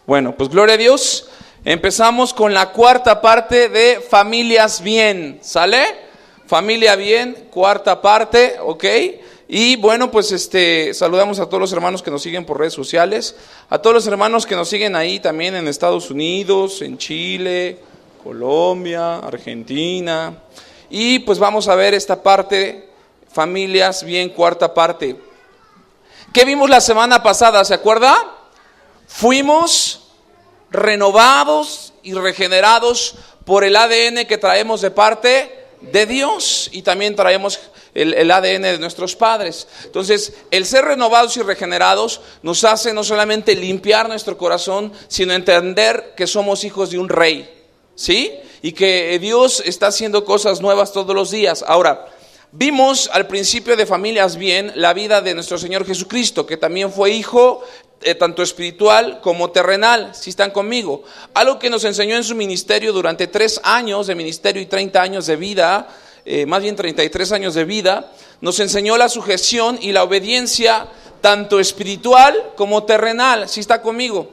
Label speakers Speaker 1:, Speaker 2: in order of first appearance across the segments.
Speaker 1: Bueno, pues gloria a Dios. Empezamos con la cuarta parte de Familias Bien, ¿sale? Familia Bien, cuarta parte, ¿ok? Y bueno, pues saludamos a todos los hermanos que nos siguen por redes sociales, a todos los hermanos que nos siguen ahí también en Estados Unidos, en Chile, Colombia, Argentina. Y pues vamos a ver esta parte, Familias Bien, cuarta parte. ¿Qué vimos la semana pasada? ¿Se acuerda? Fuimos renovados y regenerados por el ADN que traemos de parte de Dios y también traemos el ADN de nuestros padres. Entonces, el ser renovados y regenerados nos hace no solamente limpiar nuestro corazón, sino entender que somos hijos de un rey, ¿sí? Y que Dios está haciendo cosas nuevas todos los días. Ahora, vimos al principio de Familias Bien la vida de nuestro Señor Jesucristo, que también fue hijo tanto espiritual como terrenal, si están conmigo. Algo que nos enseñó en su ministerio durante 3 años de ministerio y 30 años de vida, más bien 33 años de vida, nos enseñó la sujeción y la obediencia tanto espiritual como terrenal, si está conmigo.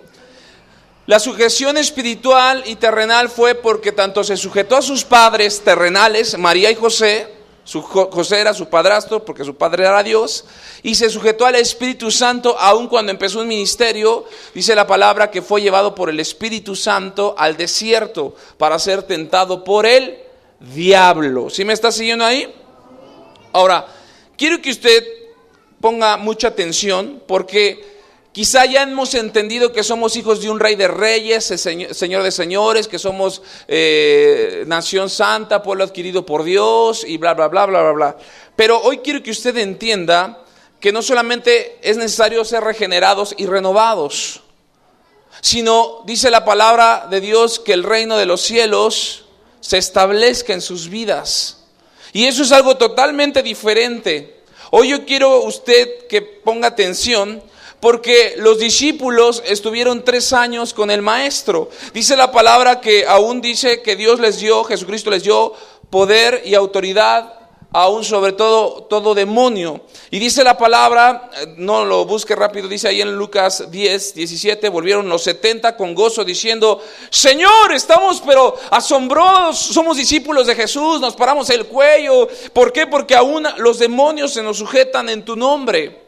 Speaker 1: La sujeción espiritual y terrenal fue porque tanto se sujetó a sus padres terrenales, María y José. José era su padrastro porque su padre era Dios, y se sujetó al Espíritu Santo aun cuando empezó un ministerio. Dice la palabra que fue llevado por el Espíritu Santo al desierto para ser tentado por el diablo. ¿Sí me está siguiendo ahí? Ahora, quiero que usted ponga mucha atención porque quizá ya hemos entendido que somos hijos de un rey de reyes, señor de señores, que somos nación santa, pueblo adquirido por Dios y bla, bla, bla, bla, bla, bla. Pero hoy quiero que usted entienda que no solamente es necesario ser regenerados y renovados, sino dice la palabra de Dios que el reino de los cielos se establezca en sus vidas. Y eso es algo totalmente diferente. Hoy yo quiero usted que ponga atención, porque los discípulos estuvieron 3 años con el maestro. Dice la palabra que aún dice que Dios les dio, Jesucristo les dio poder y autoridad, aún sobre todo demonio. Y dice la palabra, no lo busque rápido, dice ahí en Lucas 10, 17, volvieron los 70 con gozo diciendo: Señor, estamos pero asombrados, somos discípulos de Jesús, nos paramos el cuello. ¿Por qué? Porque aún los demonios se nos sujetan en tu nombre.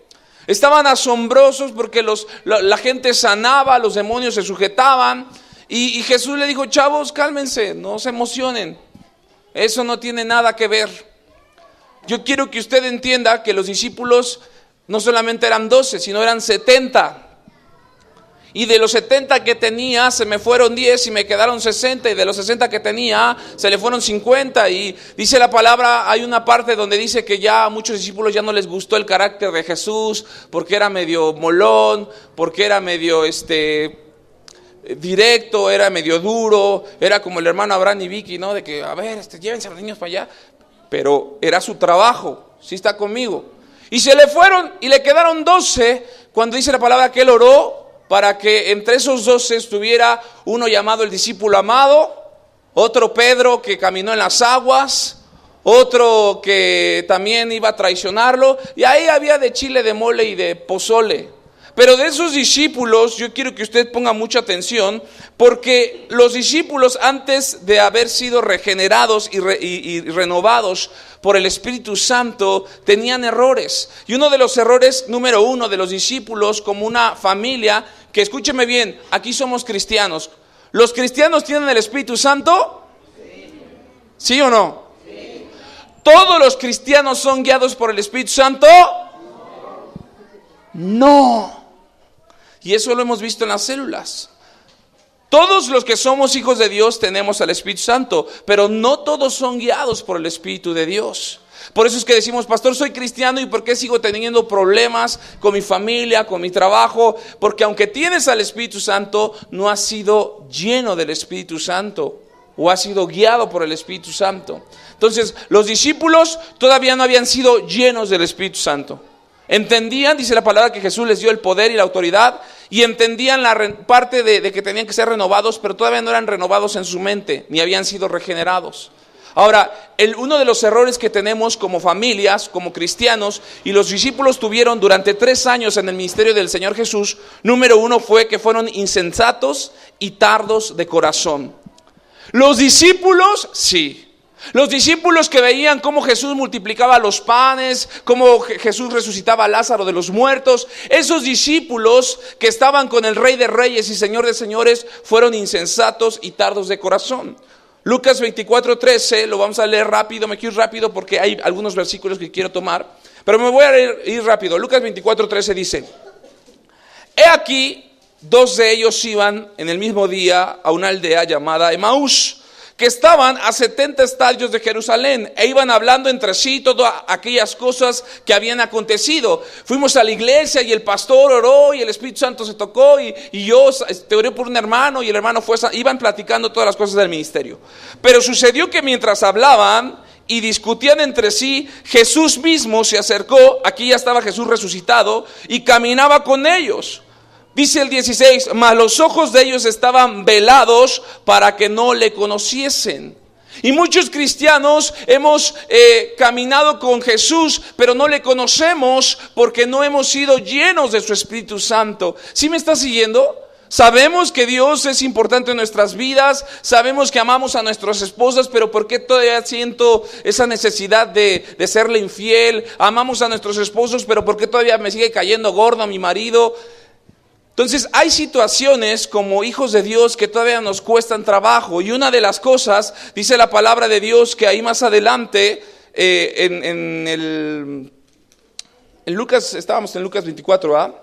Speaker 1: Estaban asombrosos porque la gente sanaba, los demonios se sujetaban. Y Jesús le dijo: chavos, cálmense, no se emocionen. Eso no tiene nada que ver. Yo quiero que usted entienda que los discípulos no solamente eran 12, sino eran 70. Y de los 70 que tenía, se me fueron 10 y me quedaron 60. Y de los 60 que tenía, se le fueron 50. Y dice la palabra, hay una parte donde dice que ya a muchos discípulos ya no les gustó el carácter de Jesús, porque era medio molón, porque era medio directo, era medio duro, era como el hermano Abraham y Vicky, ¿no? De que, a ver, llévense a los niños para allá. Pero era su trabajo, ¿sí está conmigo? Y se le fueron y le quedaron 12, cuando dice la palabra que él oró para que entre esos 12 estuviera uno llamado el discípulo amado, otro Pedro que caminó en las aguas, otro que también iba a traicionarlo, y ahí había de chile, de mole y de pozole. Pero de esos discípulos yo quiero que usted ponga mucha atención, porque los discípulos, antes de haber sido regenerados y renovados por el Espíritu Santo, tenían errores. Y uno de los errores, número 1 de los discípulos, como una familia, que escúcheme bien, aquí somos cristianos. ¿Los cristianos tienen el Espíritu Santo? ¿Sí o no? Sí. ¿Todos los cristianos son guiados por el Espíritu Santo? No. Y eso lo hemos visto en las células. Todos los que somos hijos de Dios tenemos al Espíritu Santo, pero no todos son guiados por el Espíritu de Dios. Por eso es que decimos: pastor, soy cristiano, ¿y por qué sigo teniendo problemas con mi familia, con mi trabajo? Porque aunque tienes al Espíritu Santo, no has sido lleno del Espíritu Santo, o has sido guiado por el Espíritu Santo. Entonces, los discípulos todavía no habían sido llenos del Espíritu Santo. Entendían, dice la palabra, que Jesús les dio el poder y la autoridad, y entendían la parte de que tenían que ser renovados, pero todavía no eran renovados en su mente, ni habían sido regenerados. Ahora, uno de los errores que tenemos como familias, como cristianos, y los discípulos tuvieron durante 3 años en el ministerio del Señor Jesús, número 1 fue que fueron insensatos y tardos de corazón. Los discípulos, sí. Los discípulos que veían cómo Jesús multiplicaba los panes, cómo Jesús resucitaba a Lázaro de los muertos, esos discípulos que estaban con el Rey de Reyes y Señor de Señores, fueron insensatos y tardos de corazón. Lucas 24:13, lo vamos a leer rápido, me quiero ir rápido porque hay algunos versículos que quiero tomar, pero me voy a ir rápido. Lucas 24:13 dice: he aquí, 2 de ellos iban en el mismo día a una aldea llamada Emaús, que estaban a 70 estadios de Jerusalén, e iban hablando entre sí todas aquellas cosas que habían acontecido. Fuimos a la iglesia y el pastor oró y el Espíritu Santo se tocó y yo te oré por un hermano y el hermano fue, iban platicando todas las cosas del ministerio. Pero sucedió que mientras hablaban y discutían entre sí, Jesús mismo se acercó, aquí ya estaba Jesús resucitado, y caminaba con ellos. Dice el 16, mas los ojos de ellos estaban velados para que no le conociesen. Y muchos cristianos hemos caminado con Jesús, pero no le conocemos porque no hemos sido llenos de su Espíritu Santo. ¿Sí me está siguiendo? Sabemos que Dios es importante en nuestras vidas, sabemos que amamos a nuestras esposas, pero ¿por qué todavía siento esa necesidad de serle infiel? Amamos a nuestros esposos, pero ¿por qué todavía me sigue cayendo gordo mi marido? Entonces hay situaciones como hijos de Dios que todavía nos cuestan trabajo, y una de las cosas, dice la palabra de Dios, que ahí más adelante en Lucas, estábamos en Lucas 24, ¿verdad?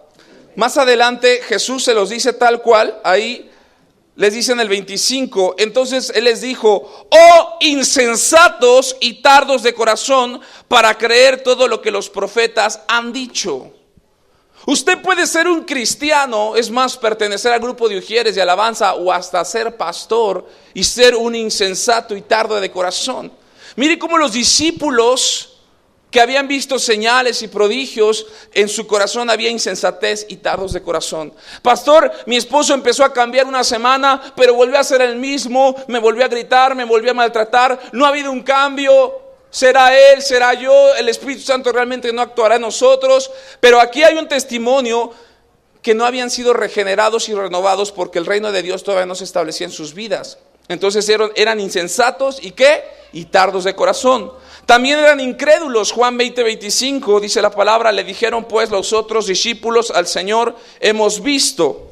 Speaker 1: Más adelante Jesús se los dice tal cual, ahí les dice en el 25, entonces Él les dijo: oh insensatos y tardos de corazón para creer todo lo que los profetas han dicho. Usted puede ser un cristiano, es más, pertenecer al grupo de ujieres de alabanza o hasta ser pastor y ser un insensato y tardo de corazón. Mire cómo los discípulos que habían visto señales y prodigios, en su corazón había insensatez y tardos de corazón. Pastor, mi esposo empezó a cambiar una semana, pero volvió a ser el mismo, me volvió a gritar, me volvió a maltratar, no ha habido un cambio. ¿Será él? ¿Será yo? El Espíritu Santo realmente no actuará en nosotros. Pero aquí hay un testimonio que no habían sido regenerados y renovados porque el reino de Dios todavía no se establecía en sus vidas. Entonces eran insensatos y ¿qué? Y tardos de corazón. También eran incrédulos. Juan 20:25 dice la palabra: le dijeron pues los otros discípulos al Señor: hemos visto.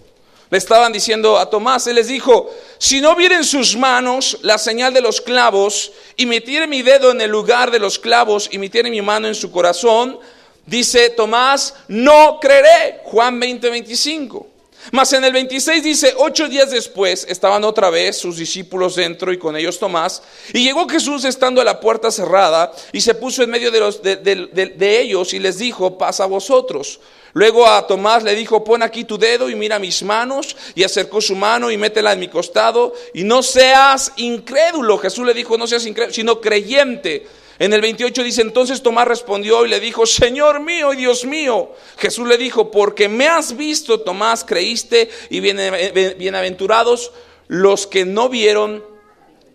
Speaker 1: Le estaban diciendo a Tomás, Él les dijo: si no viera en sus manos la señal de los clavos, y metiere mi dedo en el lugar de los clavos, y metiere mi mano en su corazón, dice Tomás, no creeré. Juan 20:25. Mas en el 26 dice: 8 días después estaban otra vez sus discípulos dentro y con ellos Tomás, y llegó Jesús estando a la puerta cerrada, y se puso en medio de ellos y les dijo: paz a vosotros. Luego a Tomás le dijo: pon aquí tu dedo y mira mis manos, y acercó su mano y métela en mi costado, y no seas incrédulo. Jesús le dijo: no seas incrédulo, sino creyente. En el 28 dice: entonces Tomás respondió y le dijo: Señor mío y Dios mío. Jesús le dijo: porque me has visto, Tomás, creíste, y bienaventurados los que no vieron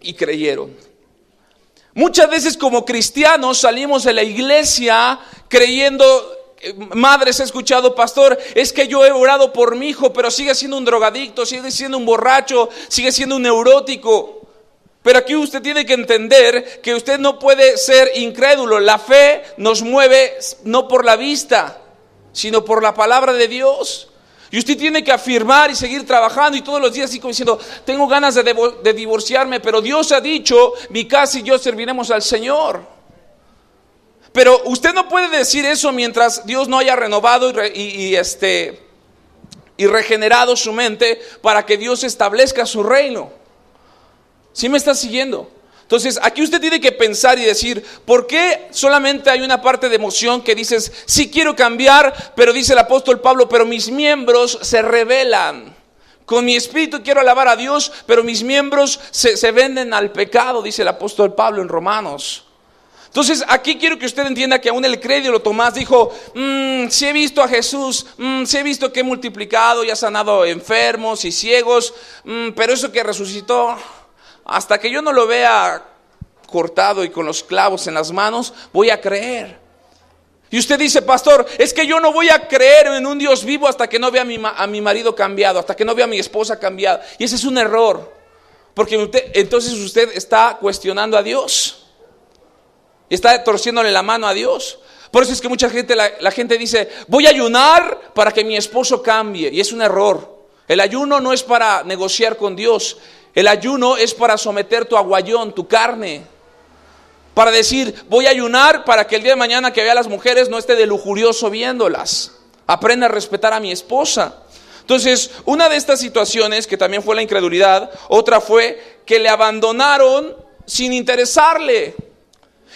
Speaker 1: y creyeron. Muchas veces como cristianos salimos de la iglesia creyendo. Madres, he escuchado: pastor, es que yo he orado por mi hijo, pero sigue siendo un drogadicto, sigue siendo un borracho, sigue siendo un neurótico. Pero aquí usted tiene que entender que usted no puede ser incrédulo. La fe nos mueve no por la vista, sino por la palabra de Dios. Y usted tiene que afirmar y seguir trabajando, y todos los días así como diciendo: tengo ganas de divorciarme, pero Dios ha dicho, mi casa y yo serviremos al Señor. Pero usted no puede decir eso mientras Dios no haya renovado y regenerado su mente para que Dios establezca su reino. ¿Sí me está siguiendo? Entonces aquí usted tiene que pensar y decir: ¿por qué solamente hay una parte de emoción que dices, sí quiero cambiar, pero dice el apóstol Pablo, pero mis miembros se rebelan? Con mi espíritu quiero alabar a Dios, pero mis miembros se venden al pecado, dice el apóstol Pablo en Romanos. Entonces aquí quiero que usted entienda que aún el crédulo Tomás dijo: sí he visto a Jesús, sí he visto que he multiplicado y ha sanado enfermos y ciegos, pero eso que resucitó, hasta que yo no lo vea cortado y con los clavos en las manos, voy a creer. Y usted dice, pastor, es que yo no voy a creer en un Dios vivo hasta que no vea a mi marido cambiado, hasta que no vea a mi esposa cambiada. Y ese es un error, porque entonces usted está cuestionando a Dios, está torciéndole la mano a Dios. Por eso es que mucha gente, la gente dice, voy a ayunar para que mi esposo cambie. Y es un error. El ayuno no es para negociar con Dios. El ayuno es para someter tu aguayón, tu carne. Para decir, voy a ayunar para que el día de mañana que vea a las mujeres no esté de lujurioso viéndolas. Aprenda a respetar a mi esposa. Entonces, una de estas situaciones, que también fue la incredulidad, otra fue que le abandonaron sin interesarle.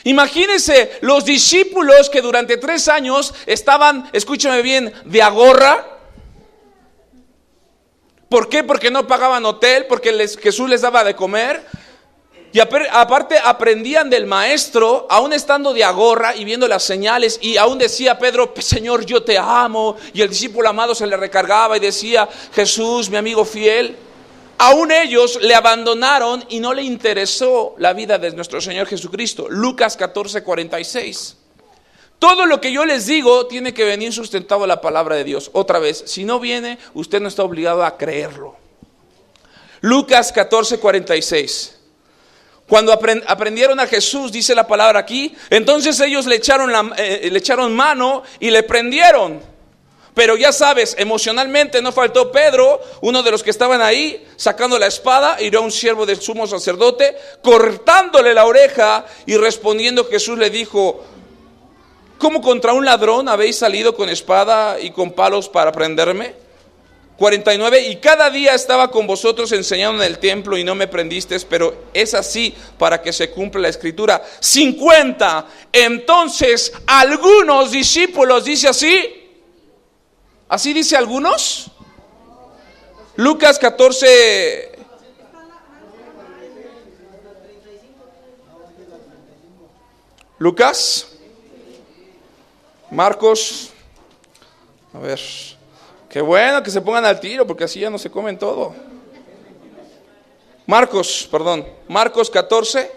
Speaker 1: Imagínense los discípulos que durante 3 años estaban, escúchame bien, de agorra. ¿Por qué? Porque no pagaban hotel, porque Jesús les daba de comer. Y aparte aprendían del maestro, aún estando de agorra y viendo las señales. Y aún decía Pedro, Señor, yo te amo. Y el discípulo amado se le recargaba y decía, Jesús, mi amigo fiel. Aún ellos le abandonaron y no le interesó la vida de nuestro Señor Jesucristo. Lucas 14:46. Todo lo que yo les digo tiene que venir sustentado en la palabra de Dios. Otra vez, si no viene, usted no está obligado a creerlo. Lucas 14:46. Cuando aprendieron a Jesús, dice la palabra aquí, entonces ellos le echaron mano y le prendieron. Pero ya sabes, emocionalmente no faltó Pedro, uno de los que estaban ahí, sacando la espada, hirió a un siervo del sumo sacerdote, cortándole la oreja, y respondiendo Jesús le dijo, ¿cómo contra un ladrón habéis salido con espada y con palos para prenderme? 49, y cada día estaba con vosotros enseñando en el templo y no me prendisteis, pero es así para que se cumpla la escritura. 50, entonces algunos discípulos, dice así. ¿Así dice algunos? Lucas 14. Lucas. Marcos. A ver. Qué bueno que se pongan al tiro, porque así ya no se comen todo. Marcos 14.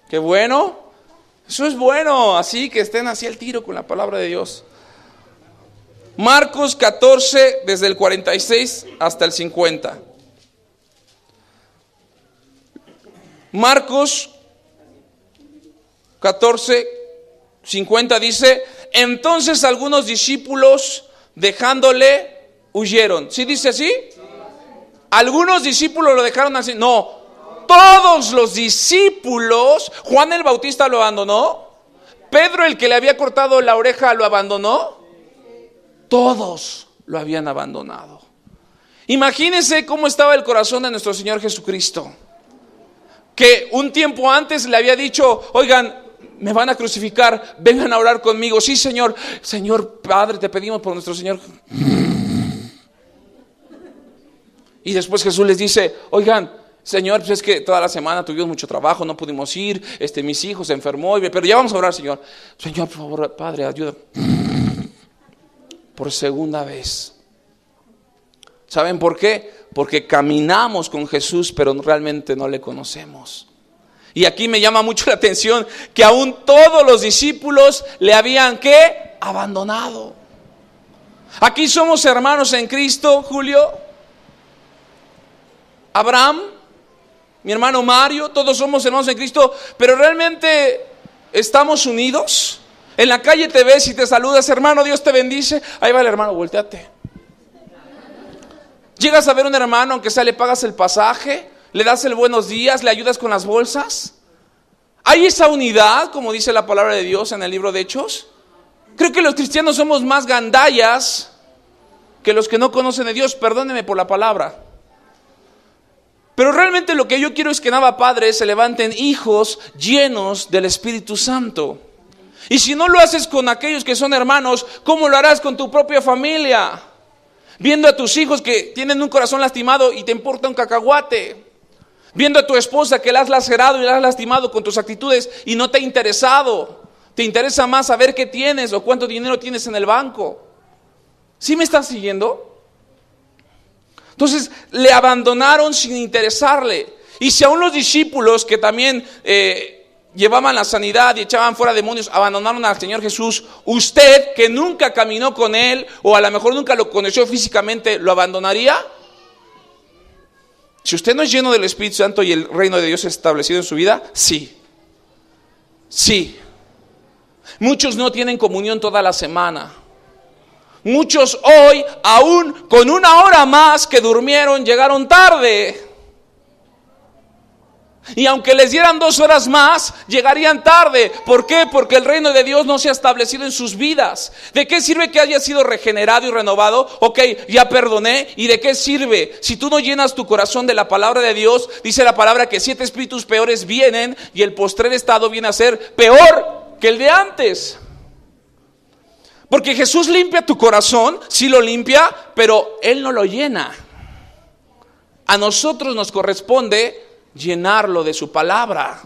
Speaker 1: Qué bueno. Eso es bueno, así que estén así al tiro con la palabra de Dios. Marcos 14, desde el 46 hasta el 50. Marcos 14, 50 dice, entonces algunos discípulos dejándole huyeron. ¿Sí dice así? ¿Algunos discípulos lo dejaron así? No, todos los discípulos. Juan el Bautista lo abandonó. Pedro, el que le había cortado la oreja, lo abandonó. Todos lo habían abandonado. Imagínense cómo estaba el corazón de nuestro Señor Jesucristo, que un tiempo antes le había dicho, oigan, me van a crucificar, vengan a orar conmigo. Sí, Señor, Señor Padre, te pedimos por nuestro Señor. Y después Jesús les dice, oigan, Señor, pues es que toda la semana tuvimos mucho trabajo, no pudimos ir, mis hijos se enfermó, pero ya vamos a orar, Señor. Señor, por favor, Padre, ayuda. Por segunda vez. ¿Saben por qué? Porque caminamos con Jesús, pero realmente no le conocemos. Y aquí me llama mucho la atención que aún todos los discípulos le habían ¿qué? Abandonado. Aquí somos hermanos en Cristo, Julio, Abraham, mi hermano Mario, todos somos hermanos en Cristo, pero realmente estamos unidos. En la calle te ves y te saludas, hermano, Dios te bendice. Ahí va el hermano, volteate. Llegas a ver un hermano, aunque sea le pagas el pasaje, le das el buenos días, le ayudas con las bolsas. ¿Hay esa unidad, como dice la palabra de Dios en el libro de Hechos? Creo que los cristianos somos más gandallas que los que no conocen a Dios, perdónenme por la palabra. Pero realmente lo que yo quiero es que en Abba Padre se levanten hijos llenos del Espíritu Santo. Y si no lo haces con aquellos que son hermanos, ¿cómo lo harás con tu propia familia? Viendo a tus hijos que tienen un corazón lastimado y te importa un cacahuate. Viendo a tu esposa que la has lacerado y la has lastimado con tus actitudes y no te ha interesado. Te interesa más saber qué tienes o cuánto dinero tienes en el banco. ¿Sí me estás siguiendo? Entonces le abandonaron sin interesarle. Y si aún los discípulos que también llevaban la sanidad y echaban fuera demonios abandonaron al Señor Jesús, usted que nunca caminó con Él o a lo mejor nunca lo conoció físicamente, ¿lo abandonaría? Si usted no es lleno del Espíritu Santo y el reino de Dios es establecido en su vida, sí. Sí. Muchos no tienen comunión toda la semana. Muchos hoy, aún con una hora más que durmieron, llegaron tarde. Y aunque les dieran 2 horas más, llegarían tarde. ¿Por qué? Porque el reino de Dios no se ha establecido en sus vidas. ¿De qué sirve que haya sido regenerado y renovado? Ok, ya perdoné. ¿Y de qué sirve? Si tú no llenas tu corazón de la palabra de Dios, dice la palabra que 7 espíritus peores vienen y el postrer estado viene a ser peor que el de antes. Porque Jesús limpia tu corazón, sí lo limpia, pero Él no lo llena. A nosotros nos corresponde llenarlo de su palabra.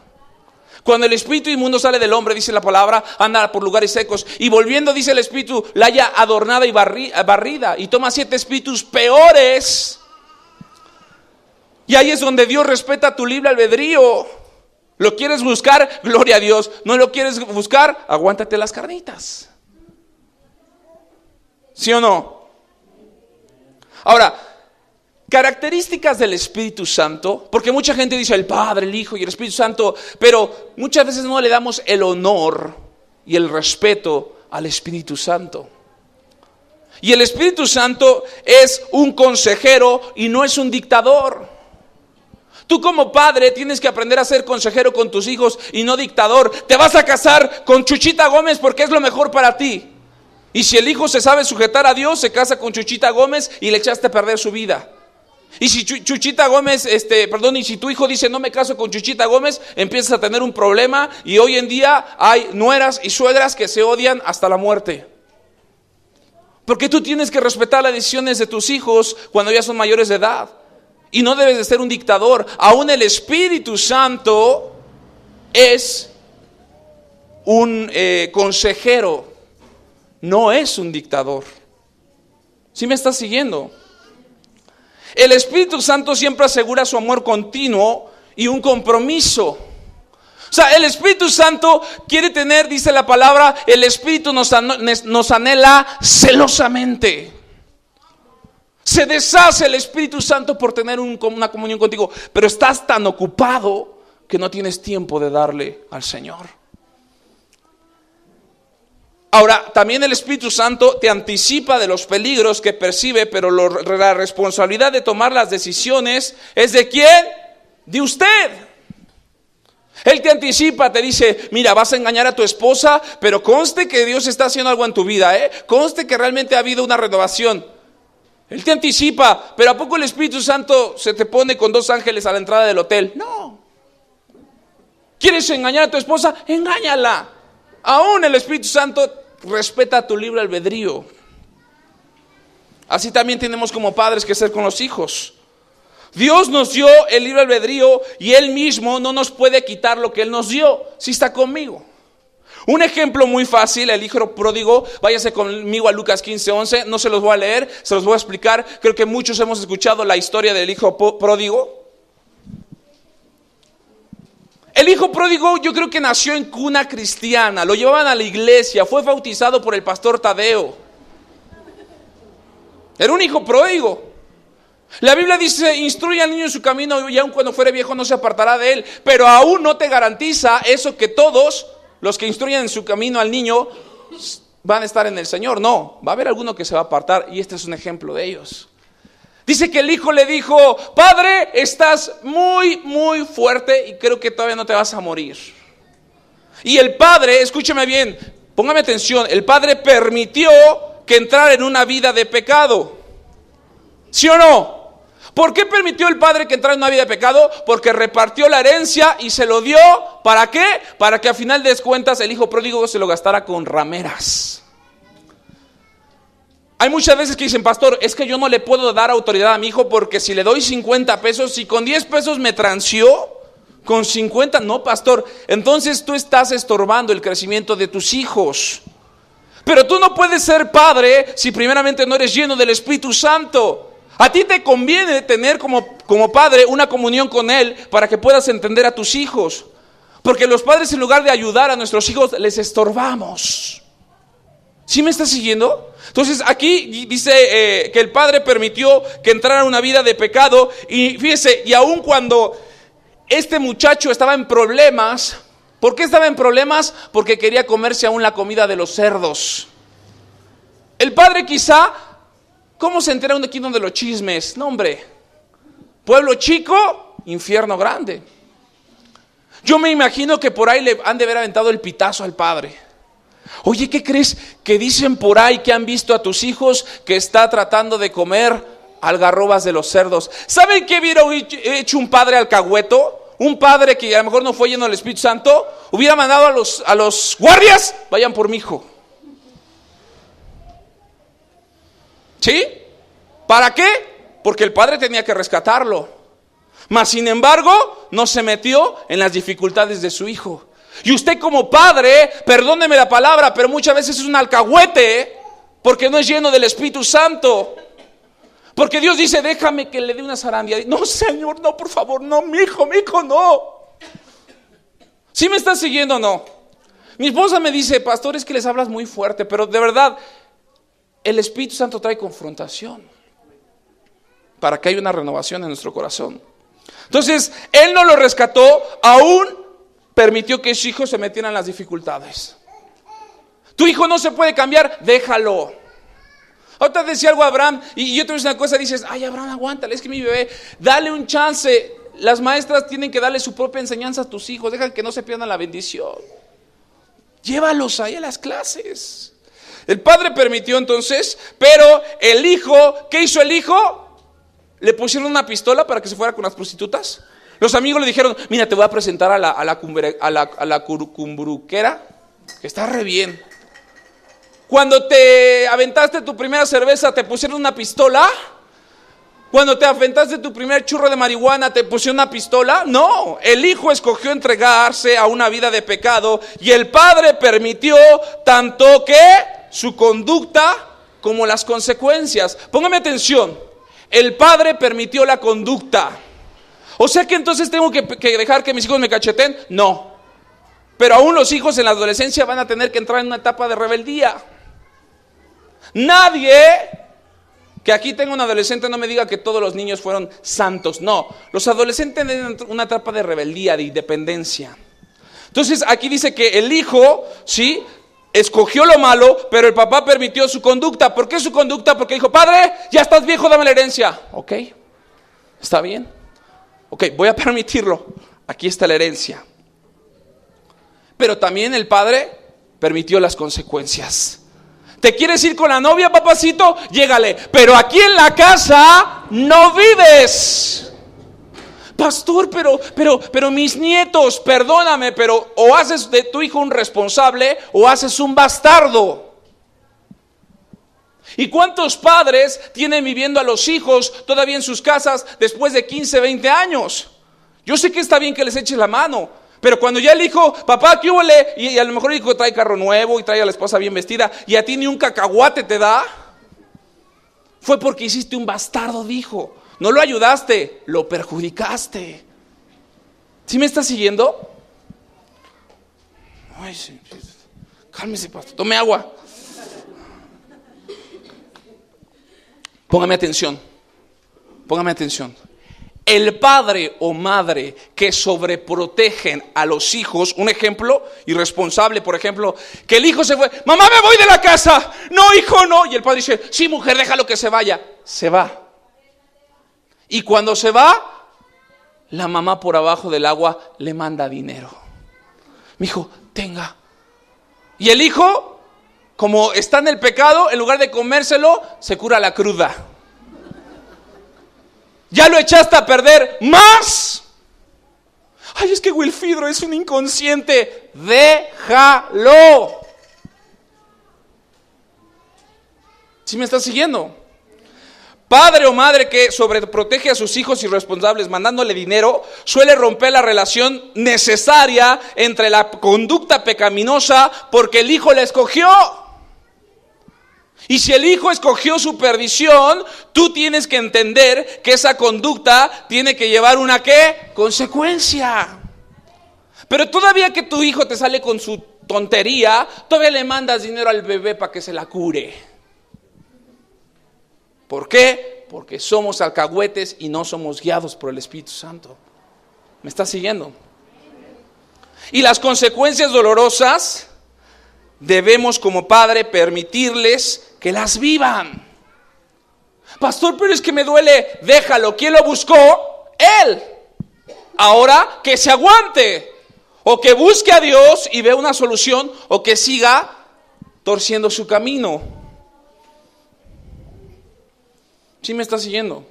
Speaker 1: Cuando el espíritu inmundo sale del hombre, dice la palabra, anda por lugares secos, y volviendo, dice el espíritu, la haya adornada y barrida, y toma 7 espíritus peores. Y ahí es donde Dios respeta tu libre albedrío. ¿Lo quieres buscar? Gloria a Dios. ¿No lo quieres buscar? Aguántate las carnitas. ¿Sí o no? Ahora, características del Espíritu Santo, porque mucha gente dice el Padre, el Hijo y el Espíritu Santo, pero muchas veces no le damos el honor y el respeto al Espíritu Santo. Y el Espíritu Santo es un consejero y no es un dictador. Tú como padre tienes que aprender a ser consejero con tus hijos y no dictador. Te vas a casar con Chuchita Gómez porque es lo mejor para ti. Y si el hijo se sabe sujetar a Dios, se casa con Chuchita Gómez y le echaste a perder su vida. Y si Chuchita Gómez, y si tu hijo dice no me caso con Chuchita Gómez, empiezas a tener un problema. Y hoy en día hay nueras y suegras que se odian hasta la muerte. Porque tú tienes que respetar las decisiones de tus hijos cuando ya son mayores de edad. Y no debes de ser un dictador. Aún el Espíritu Santo es un consejero, no es un dictador. ¿Sí me estás siguiendo? El Espíritu Santo siempre asegura su amor continuo y un compromiso. O sea, el Espíritu Santo quiere tener, dice la palabra, el Espíritu nos anhela celosamente. Se deshace el Espíritu Santo por tener una comunión contigo, pero estás tan ocupado que no tienes tiempo de darle al Señor. Ahora, también el Espíritu Santo te anticipa de los peligros que percibe, pero la responsabilidad de tomar las decisiones es ¿de quién? De usted. Él te anticipa, te dice, mira, vas a engañar a tu esposa, pero conste que Dios está haciendo algo en tu vida, conste que realmente ha habido una renovación. Él te anticipa, pero ¿a poco el Espíritu Santo se te pone con 2 ángeles a la entrada del hotel? No. ¿Quieres engañar a tu esposa? Engáñala. Aún el Espíritu Santo respeta tu libre albedrío. Así también tenemos como padres que ser con los hijos. Dios nos dio el libre albedrío y Él mismo no nos puede quitar lo que Él nos dio. Si está conmigo. Un ejemplo muy fácil, el hijo pródigo. Váyase conmigo a Lucas 15:11. No se los voy a leer, se los voy a explicar. Creo que muchos hemos escuchado la historia del hijo pródigo. El hijo pródigo yo creo que nació en cuna cristiana. Lo llevaban a la iglesia, fue bautizado por el pastor Tadeo. Era un hijo pródigo. La Biblia dice, instruye al niño en su camino y aun cuando fuere viejo no se apartará de él. Pero aún no te garantiza eso que todos los que instruyen en su camino al niño van a estar en el Señor. No, va a haber alguno que se va a apartar y este es un ejemplo de ellos. Dice que el hijo le dijo, padre, estás muy, muy fuerte y creo que todavía no te vas a morir. Y el padre, escúchame bien, póngame atención, el padre permitió que entrara en una vida de pecado. ¿Sí o no? ¿Por qué permitió el padre que entrara en una vida de pecado? Porque repartió la herencia y se lo dio. ¿Para qué? Para que a final de cuentas el hijo pródigo se lo gastara con rameras. Hay muchas veces que dicen, pastor, es que yo no le puedo dar autoridad a mi hijo porque si le doy 50 pesos, si con 10 pesos me transió, con 50, no, pastor. Entonces tú estás estorbando el crecimiento de tus hijos. Pero tú no puedes ser padre si primeramente no eres lleno del Espíritu Santo. A ti te conviene tener como padre una comunión con Él para que puedas entender a tus hijos. Porque los padres, en lugar de ayudar a nuestros hijos, les estorbamos. ¿Sí me estás siguiendo? Entonces aquí dice que el padre permitió que entrara una vida de pecado. Y fíjese, y aun cuando este muchacho estaba en problemas. ¿Por qué estaba en problemas? Porque quería comerse aún la comida de los cerdos. El padre quizá, ¿cómo se entera uno aquí de los chismes? No, hombre, pueblo chico, infierno grande. Yo me imagino que por ahí le han de haber aventado el pitazo al padre. Oye, ¿qué crees? Que dicen por ahí que han visto a tus hijos que está tratando de comer algarrobas de los cerdos. ¿Saben qué hubiera hecho un padre alcahueto? Un padre que a lo mejor no fue lleno del Espíritu Santo, hubiera mandado a los guardias, vayan por mi hijo. ¿Sí? ¿Para qué? Porque el padre tenía que rescatarlo. Mas sin embargo, no se metió en las dificultades de su hijo. Y usted como padre, perdóneme la palabra, pero muchas veces es un alcahuete, porque no es lleno del Espíritu Santo. Porque Dios dice, déjame que le dé una zarandia. No, Señor, no, por favor, no, mi hijo, no. ¿Sí me estás siguiendo o no? Mi esposa me dice, pastor, es que les hablas muy fuerte, pero de verdad, el Espíritu Santo trae confrontación para que haya una renovación en nuestro corazón. Entonces, Él no lo rescató, aún permitió que sus hijos se metieran en las dificultades. Tu hijo no se puede cambiar, déjalo. Ahorita decía algo a Abraham, y yo te voy a decir una cosa, dices, ay, Abraham, aguántale, es que mi bebé, dale un chance. Las maestras tienen que darle su propia enseñanza a tus hijos, dejan que no se pierdan la bendición. Llévalos ahí a las clases. El padre permitió entonces, pero el hijo, ¿qué hizo el hijo? Le pusieron una pistola para que se fuera con las prostitutas. Los amigos le dijeron, mira, te voy a presentar a la cumbruquera, que está re bien. Cuando te aventaste tu primera cerveza, ¿te pusieron una pistola? Cuando te aventaste tu primer churro de marihuana, ¿te pusieron una pistola? No, el hijo escogió entregarse a una vida de pecado y el padre permitió tanto que su conducta como las consecuencias. Póngame atención, el padre permitió la conducta. O sea que entonces tengo que dejar que mis hijos me cacheten. No, pero aún los hijos en la adolescencia van a tener que entrar en una etapa de rebeldía. Nadie que aquí tenga un adolescente no me diga que todos los niños fueron santos. No, los adolescentes tienen una etapa de rebeldía, de independencia. Entonces aquí dice que el hijo, ¿sí?, escogió lo malo, pero el papá permitió su conducta. ¿Por qué su conducta? Porque dijo, padre, ya estás viejo, dame la herencia. Ok, está bien. Ok, voy a permitirlo. Aquí está la herencia. Pero también el padre permitió las consecuencias. ¿Te quieres ir con la novia, papacito? Llégale. Pero aquí en la casa no vives. Pastor, pero mis nietos, perdóname, pero o haces de tu hijo un responsable o haces un bastardo. ¿Y cuántos padres tienen viviendo a los hijos todavía en sus casas después de 15, 20 años? Yo sé que está bien que les eches la mano, pero cuando ya el hijo, papá, ¿qué huele? Y a lo mejor el hijo trae carro nuevo y trae a la esposa bien vestida y a ti ni un cacahuate te da, fue porque hiciste un bastardo, dijo. No lo ayudaste, lo perjudicaste. ¿Sí me estás siguiendo? Ay, sí. Cálmese, pastor, tome agua. Póngame atención. El padre o madre que sobreprotegen a los hijos, un ejemplo irresponsable, por ejemplo, que el hijo se fue, mamá, me voy de la casa. No, hijo, no. Y el padre dice, sí, mujer, déjalo que se vaya. Se va. Y cuando se va, la mamá por abajo del agua le manda dinero. Mi hijo, tenga. Y el hijo, como está en el pecado, en lugar de comérselo, se cura la cruda. Ya lo echaste a perder más. Ay, es que Wilfidro es un inconsciente. Déjalo. ¿Sí me estás siguiendo? Padre o madre que sobreprotege a sus hijos irresponsables mandándole dinero suele romper la relación necesaria entre la conducta pecaminosa porque el hijo la escogió. Y si el hijo escogió su perdición, tú tienes que entender que esa conducta tiene que llevar una ¿qué? Consecuencia. Pero todavía que tu hijo te sale con su tontería, todavía le mandas dinero al bebé para que se la cure. ¿Por qué? Porque somos alcahuetes y no somos guiados por el Espíritu Santo. ¿Me estás siguiendo? Y las consecuencias dolorosas debemos como padre permitirles que las vivan. Pastor, pero es que me duele. Déjalo. ¿Quién lo buscó? Él. Ahora que se aguante. O que busque a Dios y vea una solución, o que siga torciendo su camino. ¿Sí me está siguiendo?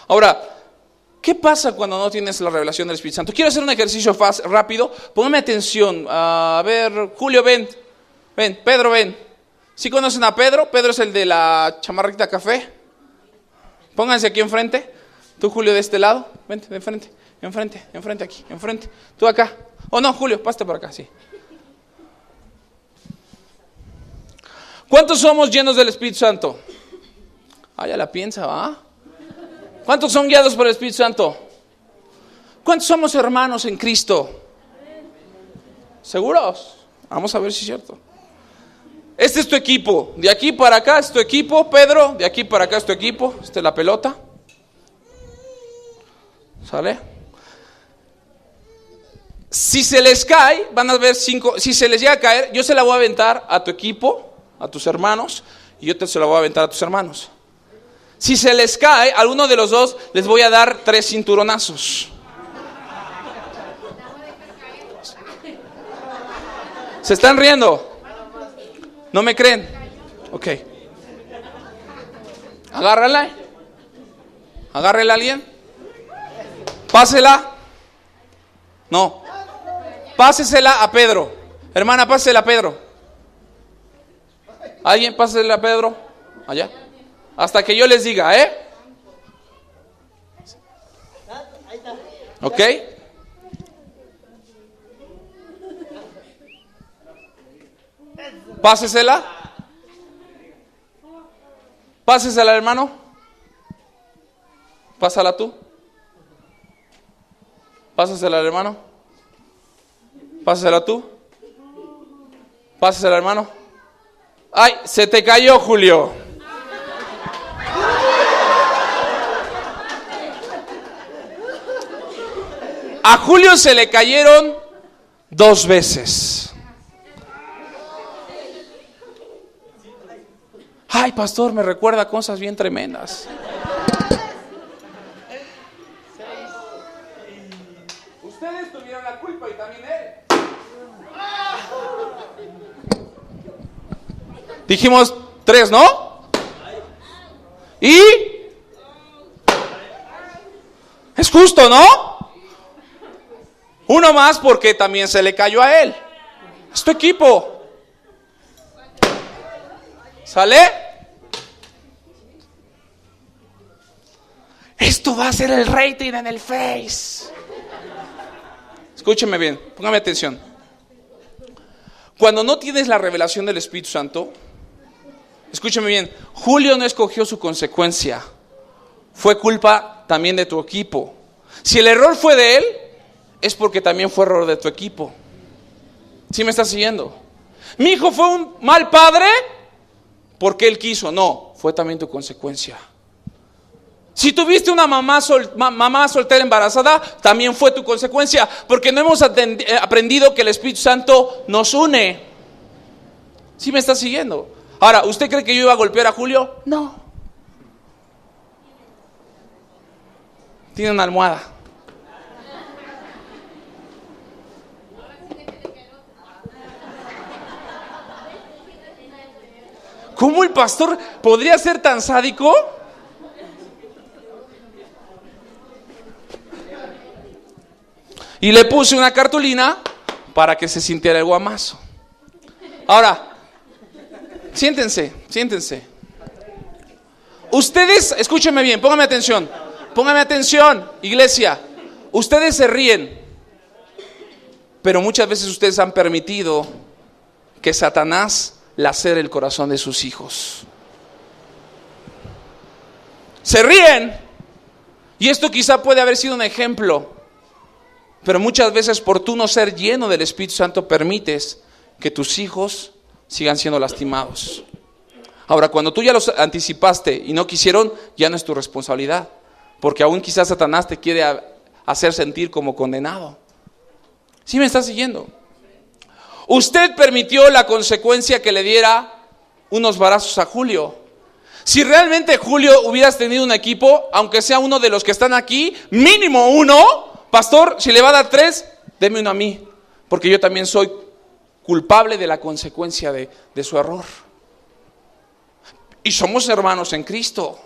Speaker 1: Ahora, ¿qué pasa cuando no tienes la revelación del Espíritu Santo? Quiero hacer un ejercicio rápido. Póngame atención. A ver, Julio, ven. Ven, Pedro, ven. ¿Sí conocen a Pedro? Pedro es el de la chamarrita café. Pónganse aquí enfrente. Tú, Julio, de este lado. Vente, de enfrente. Enfrente aquí, enfrente. Tú acá. Oh no, Julio, pásate por acá, sí. ¿Cuántos somos llenos del Espíritu Santo? Ah, ya la piensa, ¿va? ¿Cuántos son guiados por el Espíritu Santo? ¿Cuántos somos hermanos en Cristo? ¿Seguros? Vamos a ver si es cierto. Este es tu equipo. De aquí para acá es tu equipo, Pedro. De aquí para acá es tu equipo. Esta es la pelota. ¿Sale? Si se les cae, van a ver 5. Si se les llega a caer, yo se la voy a aventar a tu equipo, a tus hermanos, y yo te se la voy a aventar a tus hermanos. Si se les cae, a alguno de los dos les voy a dar 3 cinturonazos. ¿Se están riendo? ¿No me creen? Ok. Agárrala. Agárrela a alguien. Pásela. No. Pásesela a Pedro. Hermana, pásesela a Pedro. ¿Alguien pásesela a Pedro? Allá. Hasta que yo les diga, ¿eh? ¿Ok? Pásesela. Pásesela, hermano. Pásala tú. Pásasela al hermano. Pásasela tú. Pásasela, hermano. Ay, se te cayó, Julio. A Julio se le cayeron 2 veces. Ay, pastor, me recuerda cosas bien tremendas. Ustedes tuvieron la culpa y también él. Dijimos 3, ¿no? Y es justo, ¿no? 1 más porque también se le cayó a él. Es tu equipo. ¿Sale? Esto va a ser el rating en el Face. Escúcheme bien, póngame atención. Cuando no tienes la revelación del Espíritu Santo, escúcheme bien, Julio no escogió su consecuencia. Fue culpa también de tu equipo. Si el error fue de él, es porque también fue error de tu equipo. ¿Sí me estás siguiendo? Mi hijo fue un mal padre porque él quiso. No, fue también tu consecuencia. Si tuviste una mamá soltera embarazada, también fue tu consecuencia, porque no hemos aprendido que el Espíritu Santo nos une. ¿Sí me estás siguiendo? Ahora, ¿usted cree que yo iba a golpear a Julio? No. Tiene una almohada. ¿Cómo el pastor podría ser tan sádico? Y le puse una cartulina para que se sintiera el guamazo. Ahora, siéntense. Ustedes, escúchenme bien, pónganme atención, iglesia. Ustedes se ríen, pero muchas veces ustedes han permitido que Satanás lacer el corazón de sus hijos. Se ríen, y esto quizá puede haber sido un ejemplo, pero muchas veces por tú no ser lleno del Espíritu Santo permites que tus hijos sigan siendo lastimados. Ahora, cuando tú ya los anticipaste y no quisieron, ya no es tu responsabilidad, porque aún quizás Satanás te quiere hacer sentir como condenado. ¿Sí me estás siguiendo? Usted permitió la consecuencia que le diera unos varazos a Julio. Si realmente, Julio, hubieras tenido un equipo, aunque sea uno de los que están aquí, mínimo uno, pastor, si le va a dar 3, deme uno a mí, porque yo también soy culpable de la consecuencia de su error. Y somos hermanos en Cristo.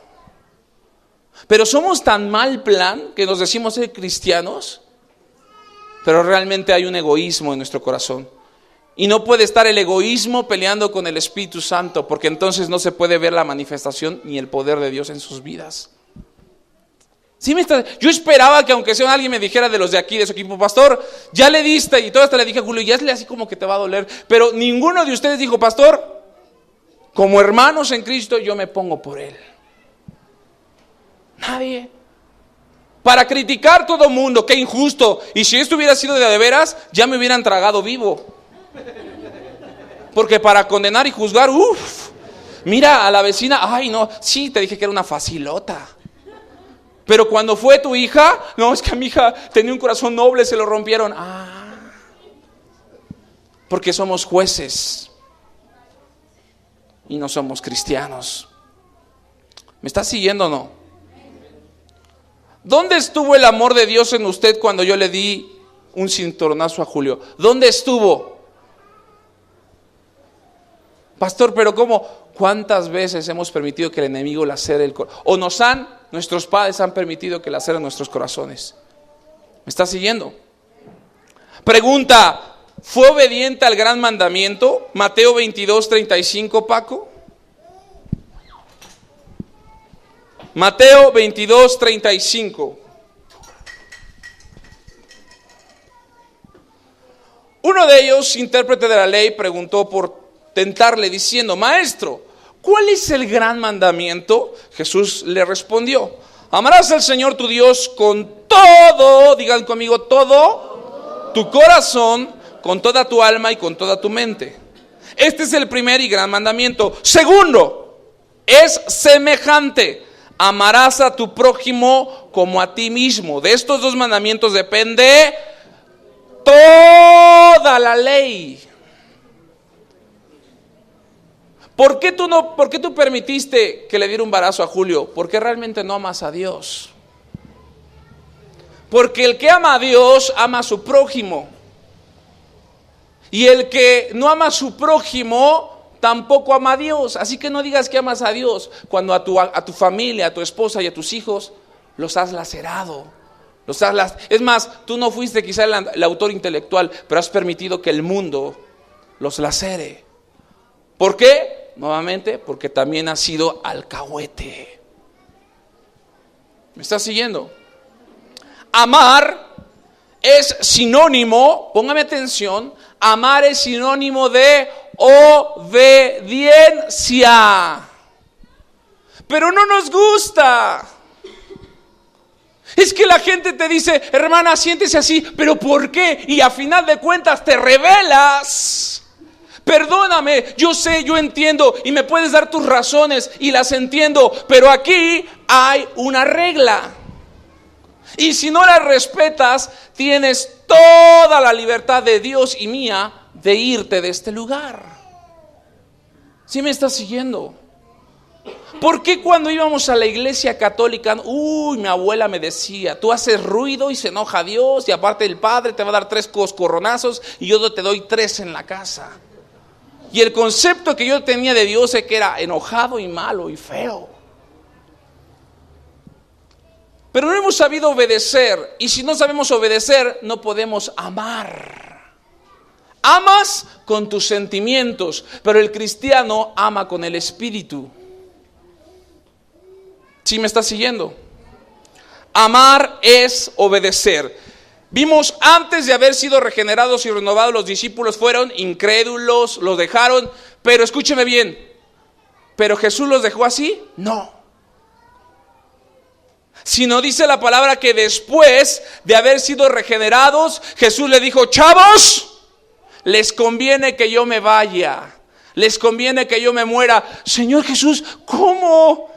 Speaker 1: Pero somos tan mal plan que nos decimos ser cristianos, pero realmente hay un egoísmo en nuestro corazón. Y no puede estar el egoísmo peleando con el Espíritu Santo, porque entonces no se puede ver la manifestación ni el poder de Dios en sus vidas. Yo esperaba que aunque sea alguien me dijera de los de aquí, de su equipo, pastor, ya le diste, y todo hasta le dije a Julio, ya es así como que te va a doler, pero ninguno de ustedes dijo, pastor, como hermanos en Cristo yo me pongo por él. Nadie. Para criticar todo mundo, qué injusto, y si esto hubiera sido de veras, ya me hubieran tragado vivo. Porque para condenar y juzgar, mira a la vecina, ay no, sí, te dije que era una facilota. Pero cuando fue tu hija, no, es que mi hija tenía un corazón noble, se lo rompieron. Porque somos jueces y no somos cristianos. ¿Me estás siguiendo o no? ¿Dónde estuvo el amor de Dios en usted cuando yo le di un cinturonazo a Julio? ¿Dónde estuvo? Pastor, pero ¿cómo? ¿Cuántas veces hemos permitido que el enemigo lacere el corazón? O nuestros padres han permitido que laceren nuestros corazones. ¿Me está siguiendo? Pregunta, ¿fue obediente al gran mandamiento? Mateo 22:35, Paco. Mateo 22:35. Uno de ellos, intérprete de la ley, preguntó por tentarle diciendo, maestro, ¿cuál es el gran mandamiento? Jesús le respondió, amarás al Señor tu Dios con todo, digan conmigo, todo tu corazón, con toda tu alma y con toda tu mente. Este es el primer y gran mandamiento. Segundo, es semejante, amarás a tu prójimo como a ti mismo. De estos dos mandamientos depende toda la ley. ¿Por qué tú permitiste que le diera un varazo a Julio? Porque realmente no amas a Dios. Porque el que ama a Dios ama a su prójimo. Y el que no ama a su prójimo tampoco ama a Dios. Así que no digas que amas a Dios cuando a tu familia, a tu esposa y a tus hijos los has lacerado. Es más, tú no fuiste quizá el autor intelectual, pero has permitido que el mundo los lacere. ¿Por qué? Nuevamente, porque también has sido alcahuete. ¿Me estás siguiendo? Amar es sinónimo, póngame atención, amar es sinónimo de obediencia. Pero no nos gusta. Es que la gente te dice, hermana, siéntese así, pero ¿por qué? Y a final de cuentas te rebelas. Perdóname, yo sé, yo entiendo y me puedes dar tus razones y las entiendo, pero aquí hay una regla. Y si no la respetas, tienes toda la libertad de Dios y mía de irte de este lugar. ¿Sí me estás siguiendo? ¿Por qué cuando íbamos a la iglesia católica, mi abuela me decía, tú haces ruido y se enoja Dios y aparte el Padre te va a dar 3 coscorronazos y yo te doy 3 en la casa? Y el concepto que yo tenía de Dios es que era enojado y malo y feo. Pero no hemos sabido obedecer. Y si no sabemos obedecer, no podemos amar. Amas con tus sentimientos, pero el cristiano ama con el espíritu. ¿Sí me estás siguiendo? Amar es obedecer. Vimos antes de haber sido regenerados y renovados, los discípulos fueron incrédulos, los dejaron, Pero escúcheme bien, ¿pero Jesús los dejó así? No. Sino dice la palabra que después de haber sido regenerados, Jesús le dijo: chavos, les conviene que yo me vaya, les conviene que yo me muera. Señor Jesús, ¿cómo?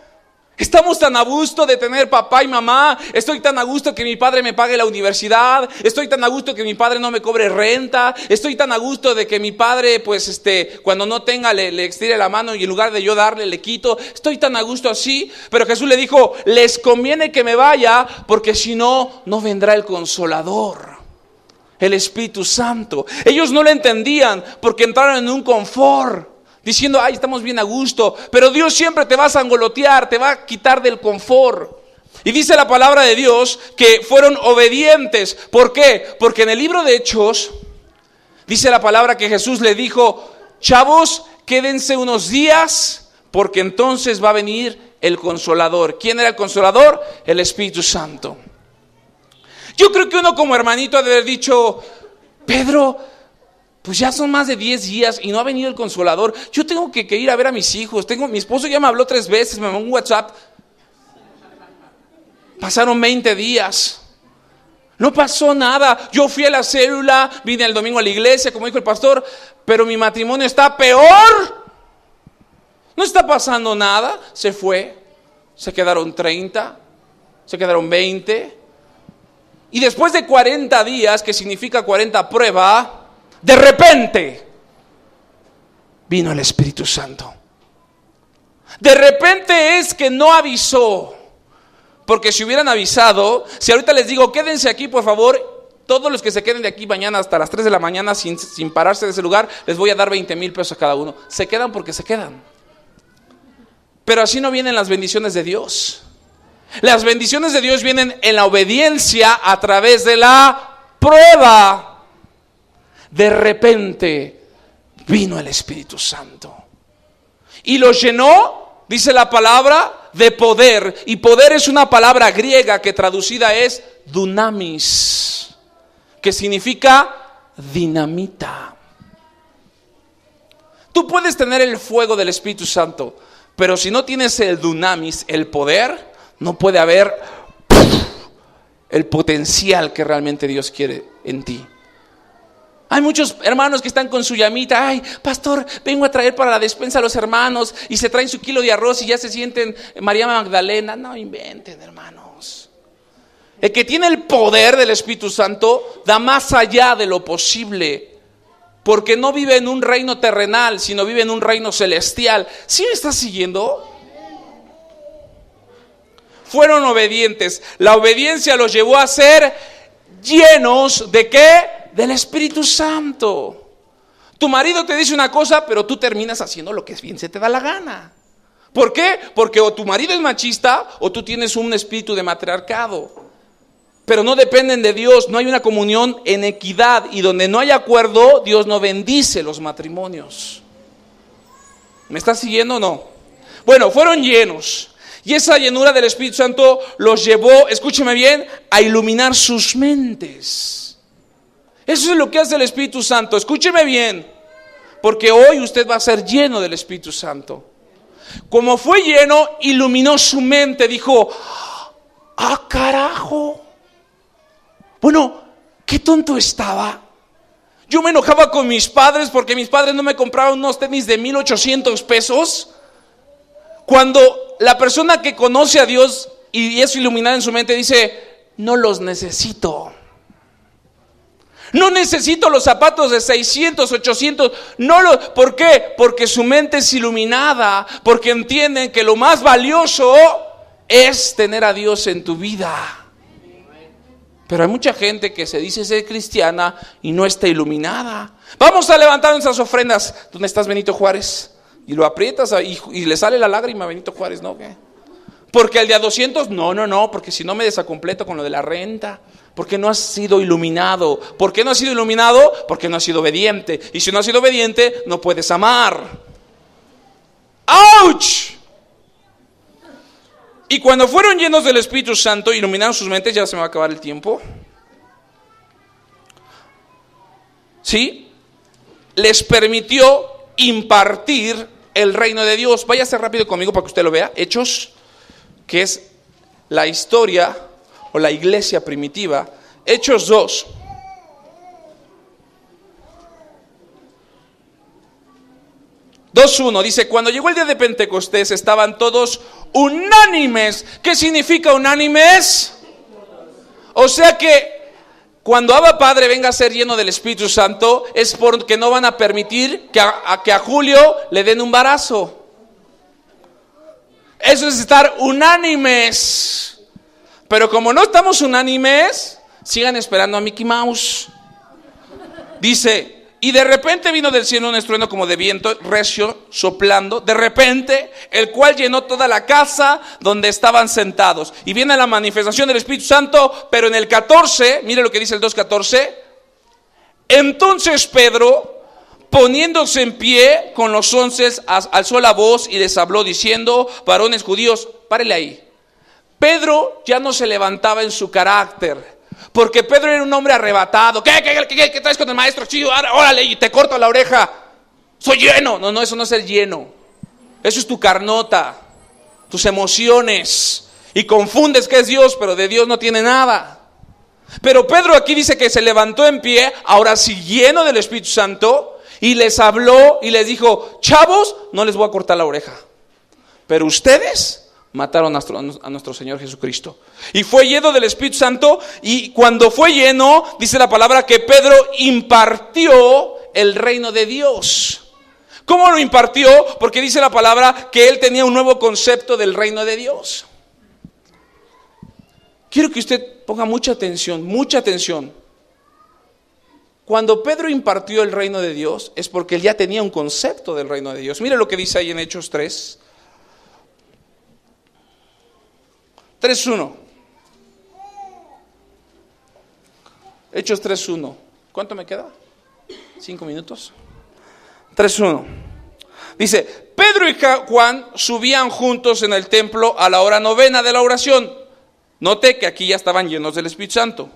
Speaker 1: Estamos tan a gusto de tener papá y mamá. Estoy tan a gusto que mi padre me pague la universidad. Estoy tan a gusto que mi padre no me cobre renta. Estoy tan a gusto de que mi padre, pues, cuando no tenga, le estire la mano y en lugar de yo darle, le quito. Estoy tan a gusto así. Pero Jesús le dijo: les conviene que me vaya, porque si no, no vendrá el Consolador, el Espíritu Santo. Ellos no lo entendían porque entraron en un confort, diciendo: ay, estamos bien a gusto. Pero Dios siempre te va a sangolotear, te va a quitar del confort. Y dice la palabra de Dios que fueron obedientes. ¿Por qué? Porque en el libro de Hechos dice la palabra que Jesús le dijo: chavos, quédense unos días, porque entonces va a venir el Consolador. ¿Quién era el Consolador? El Espíritu Santo. Yo creo que uno como hermanito ha de haber dicho: Pedro, pues ya son más de 10 días y no ha venido el Consolador. Yo tengo que ir a ver a mis hijos. Mi esposo ya me habló 3 veces, me mandó un WhatsApp. Pasaron 20 días. No pasó nada. Yo fui a la célula, vine el domingo a la iglesia, como dijo el pastor, pero mi matrimonio está peor. No está pasando nada. Se fue. Se quedaron 30. Se quedaron 20. Y después de 40 días, que significa 40 prueba, de repente vino el Espíritu Santo. De repente es que no avisó. Porque si hubieran avisado, si ahorita les digo: quédense aquí por favor, todos los que se queden de aquí mañana hasta las 3 de la mañana sin pararse de ese lugar, les voy a dar 20,000 pesos a cada uno. Se quedan porque se quedan. Pero así no vienen las bendiciones de Dios. Las bendiciones de Dios vienen en la obediencia a través de la prueba. De repente vino el Espíritu Santo y los llenó, dice la palabra, de poder. Y poder es una palabra griega que traducida es dunamis, que significa dinamita. Tú puedes tener el fuego del Espíritu Santo, pero si no tienes el dunamis, el poder, no puede haber el potencial que realmente Dios quiere en ti. Hay muchos hermanos que están con su llamita: ay, pastor, vengo a traer para la despensa a los hermanos, y se traen su kilo de arroz y ya se sienten María Magdalena. No inventen, hermanos. El que tiene el poder del Espíritu Santo da más allá de lo posible, porque no vive en un reino terrenal, sino vive en un reino celestial. ¿Sí me estás siguiendo? Fueron obedientes. La obediencia los llevó a ser llenos ¿de qué? Del Espíritu Santo. Tu marido te dice una cosa, pero tú terminas haciendo lo que bien se te da la gana. ¿Por qué? Porque o tu marido es machista o tú tienes un espíritu de matriarcado. Pero no dependen de Dios. No hay una comunión en equidad, y donde no hay acuerdo, Dios no bendice los matrimonios. ¿Me estás siguiendo o no? Bueno, fueron llenos. Y esa llenura del Espíritu Santo los llevó, escúcheme bien, a iluminar sus mentes. Eso es lo que hace el Espíritu Santo. Escúcheme bien, porque hoy usted va a ser lleno del Espíritu Santo. Como fue lleno, iluminó su mente. Dijo: ¡ah, carajo! Bueno, qué tonto estaba. Yo me enojaba con mis padres porque mis padres no me compraban unos tenis de 1,800 pesos. Cuando la persona que conoce a Dios y es iluminada en su mente dice: no los necesito. No necesito los zapatos de 600, 800. ¿Por qué? Porque su mente es iluminada, porque entienden que lo más valioso es tener a Dios en tu vida. Pero hay mucha gente que se dice ser cristiana y no está iluminada. Vamos a levantar nuestras ofrendas. ¿Dónde estás, Benito Juárez? Y lo aprietas y le sale la lágrima a Benito Juárez, ¿no? ¿Qué? Porque el día 200, no, porque si no me desacompleto con lo de la renta. Porque no has sido iluminado. ¿Por qué no has sido iluminado? Porque no has sido obediente. Y si no has sido obediente, no puedes amar. ¡Auch! Y cuando fueron llenos del Espíritu Santo, iluminaron sus mentes. Ya se me va a acabar el tiempo. ¿Sí? Les permitió impartir el reino de Dios. Váyase rápido conmigo para que usted lo vea. Hechos, que es la historia o la iglesia primitiva. Hechos 2. Dice, cuando llegó el día de Pentecostés estaban todos unánimes. ¿Qué significa unánimes? O sea que cuando Abba Padre venga a ser lleno del Espíritu Santo es porque no van a permitir que a Julio le den un embarazo. Eso es estar unánimes. Pero como no estamos unánimes, sigan esperando a Mickey Mouse. Dice, y de repente vino del cielo un estruendo como de viento recio soplando, de repente, el cual llenó toda la casa donde estaban sentados. Y viene la manifestación del Espíritu Santo, pero en el 14, mire lo que dice el 2:14. Entonces Pedro, poniéndose en pie con los 11, alzó la voz y les habló diciendo, varones judíos, párele ahí. Pedro ya no se levantaba en su carácter, porque Pedro era un hombre arrebatado. ¿Qué traes con el maestro? Chido, órale, y te corto la oreja. Soy lleno. No, eso no es el lleno. Eso es tu carnota, tus emociones. Y confundes que es Dios, pero de Dios no tiene nada. Pero Pedro aquí dice que se levantó en pie, ahora sí lleno del Espíritu Santo, y les habló y les dijo, chavos, no les voy a cortar la oreja, pero ustedes mataron a nuestro Señor Jesucristo. Y fue lleno del Espíritu Santo, y cuando fue lleno, dice la palabra que Pedro impartió el reino de Dios. ¿Cómo lo impartió? Porque dice la palabra que él tenía un nuevo concepto del reino de Dios. Quiero que usted ponga mucha atención, mucha atención. Cuando Pedro impartió el reino de Dios, es porque él ya tenía un concepto del reino de Dios. Mire lo que dice ahí en Hechos 3:1. Hechos 3:1. ¿Cuánto me queda? 5 minutos. 3:1. Dice, Pedro y Juan subían juntos en el templo a la hora 9 de la oración. Note que aquí ya estaban llenos del Espíritu Santo.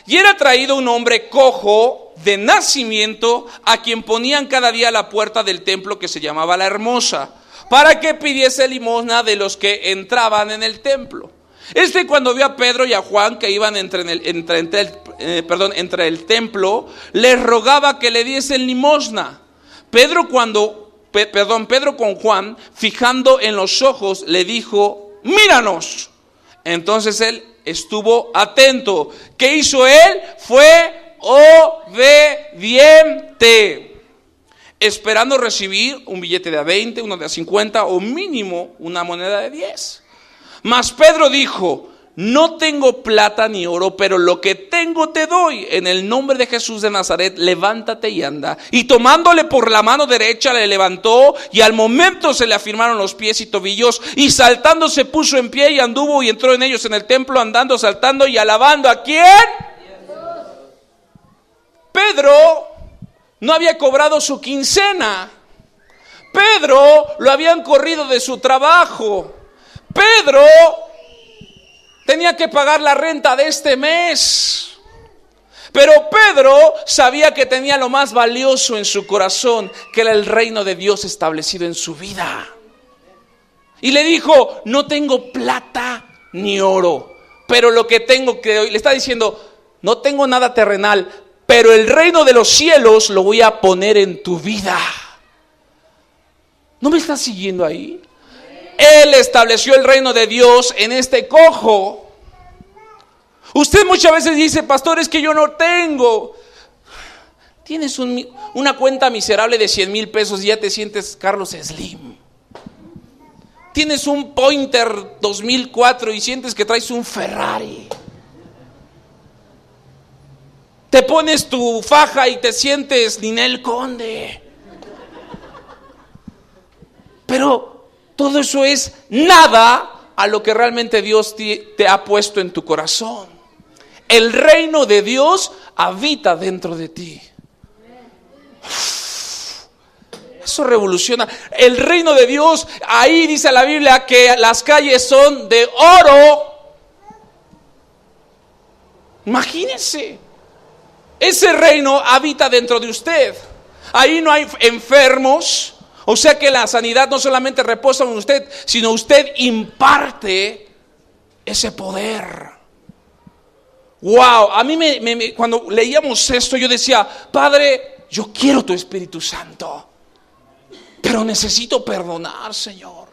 Speaker 1: Y era traído un hombre cojo de nacimiento, a quien ponían cada día a la puerta del templo, que se llamaba La Hermosa, para que pidiese limosna de los que entraban en el templo. Cuando vio a Pedro y a Juan que iban entre el templo, les rogaba que le diesen limosna. Pedro con Juan, fijando en los ojos, le dijo, míranos. Entonces él estuvo atento. ¿Qué hizo él? Fue obediente, esperando recibir un billete de a 20, uno de a 50 o mínimo una moneda de 10. Mas Pedro dijo, no tengo plata ni oro, pero lo que tengo te doy. En el nombre de Jesús de Nazaret, levántate y anda. Y tomándole por la mano derecha, le levantó, y al momento se le afirmaron los pies y tobillos, y saltando se puso en pie y anduvo y entró en ellos en el templo, andando, saltando y alabando. ¿A quién? Pedro no había cobrado su quincena. Pedro lo habían corrido de su trabajo. Pedro tenía que pagar la renta de este mes. Pero Pedro sabía que tenía lo más valioso en su corazón, que era el reino de Dios establecido en su vida. Y le dijo, no tengo plata ni oro, pero lo que tengo que doy. Le está diciendo, no tengo nada terrenal, pero el reino de los cielos lo voy a poner en tu vida. ¿No me está siguiendo ahí? Él estableció el reino de Dios en este cojo. Usted muchas veces dice, pastor, es que yo no tengo. Tienes una cuenta miserable de 100,000 pesos y ya te sientes Carlos Slim. Tienes un Pointer 2004 y sientes que traes un Ferrari. Te pones tu faja y te sientes Ninel Conde. Pero todo eso es nada a lo que realmente Dios te ha puesto en tu corazón. El reino de Dios habita dentro de ti. Eso revoluciona. El reino de Dios, ahí dice la Biblia que las calles son de oro. Imagínense. Ese reino habita dentro de usted. ahí no hay enfermos. O sea que la sanidad no solamente reposa en usted, sino usted imparte ese poder. Wow, a mí cuando leíamos esto yo decía, Padre, yo quiero tu Espíritu Santo, pero necesito perdonar, Señor.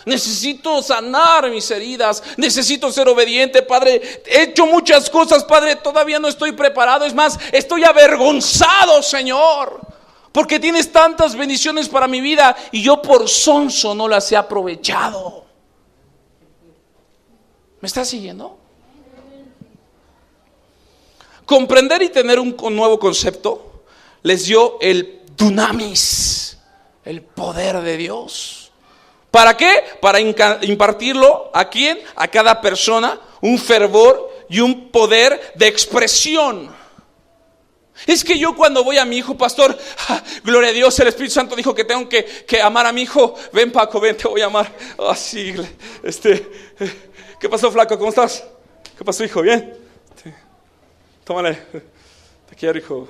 Speaker 1: Necesito sanar mis heridas, necesito ser obediente, Padre. He hecho muchas cosas, Padre, todavía no estoy preparado. Es más, estoy avergonzado, Señor, porque tienes tantas bendiciones para mi vida y yo por sonso no las he aprovechado. ¿Me estás siguiendo? Comprender y tener un nuevo concepto les dio el dunamis, el poder de Dios. ¿Para qué? Para impartirlo ¿a quién? A cada persona, un fervor y un poder de expresión. Es que yo cuando voy a mi hijo, pastor, gloria a Dios, el Espíritu Santo dijo que tengo que amar a mi hijo. Ven, Paco, ven, te voy a amar. Así, ¿qué pasó, flaco? ¿Cómo estás? ¿Qué pasó, hijo? ¿Bien? Tómale, te quiero, hijo.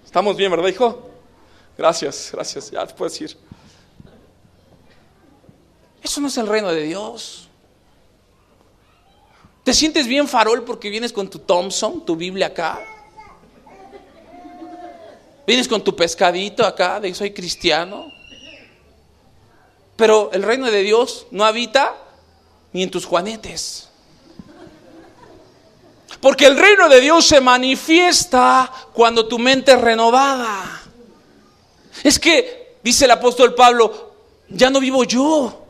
Speaker 1: ¿Estamos bien, verdad, hijo? Gracias, ya te puedes ir. Eso no es el reino de Dios. ¿Te sientes bien farol porque vienes con tu Thompson, tu Biblia acá? ¿Vienes con tu pescadito acá de soy cristiano? Pero el reino de Dios no habita ni en tus juanetes. Porque el reino de Dios se manifiesta cuando tu mente es renovada. Es que, dice el apóstol Pablo, ya no vivo yo,